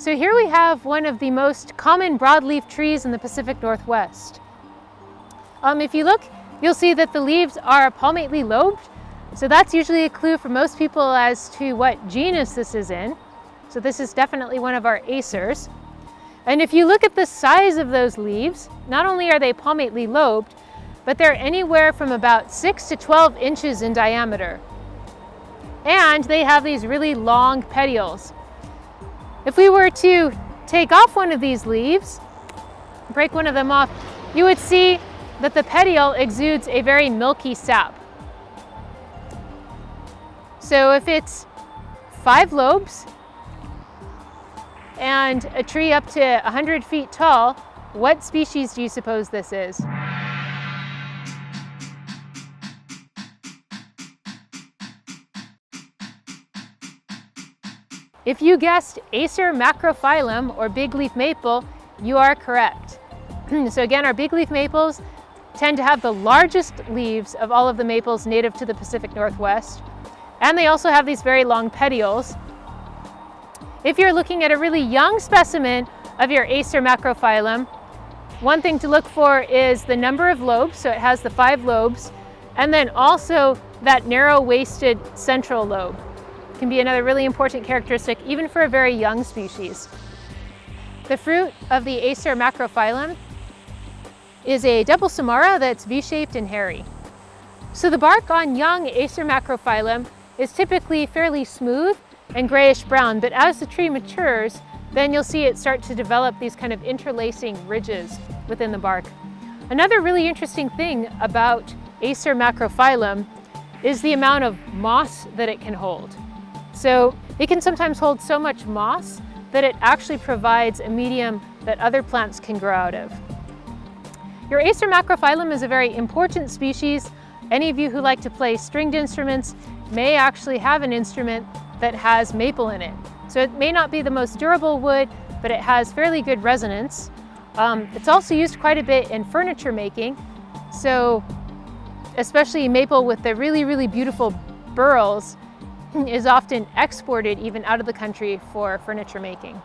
So here we have one of the most common broadleaf trees in the Pacific Northwest. If you look, you'll see that the leaves are palmately lobed. So that's usually a clue for most people as to what genus this is in. So this is definitely one of our Acers. And if you look at the size of those leaves, not only are they palmately lobed, but they're anywhere from about 6 to 12 inches in diameter. And they have these really long petioles. If we were to take off one of these leaves, break one of them off, you would see that the petiole exudes a very milky sap. So if it's 5 lobes and a tree up to 100 feet tall, what species do you suppose this is? If you guessed Acer macrophyllum or bigleaf maple, you are correct. So again, our bigleaf maples tend to have the largest leaves of all of the maples native to the Pacific Northwest. And they also have these very long petioles. If you're looking at a really young specimen of your Acer macrophyllum, one thing to look for is the number of lobes, so it has the 5 lobes, and then also that narrow-waisted central lobe. It can be another really important characteristic even for a very young species. The fruit of the Acer macrophyllum is a double samara that's V-shaped and hairy. So the bark on young Acer macrophyllum is typically fairly smooth and grayish brown, but as the tree matures, then you'll see it start to develop these kind of interlacing ridges within the bark. Another really interesting thing about Acer macrophyllum is the amount of moss that it can hold. So it can sometimes hold so much moss that it actually provides a medium that other plants can grow out of. Your Acer macrophyllum is a very important species. Any of you who like to play stringed instruments may actually have an instrument that has maple in it. So it may not be the most durable wood, but it has fairly good resonance. It's also used quite a bit in furniture making. So especially maple with the really, really beautiful burls is often exported even out of the country for furniture making.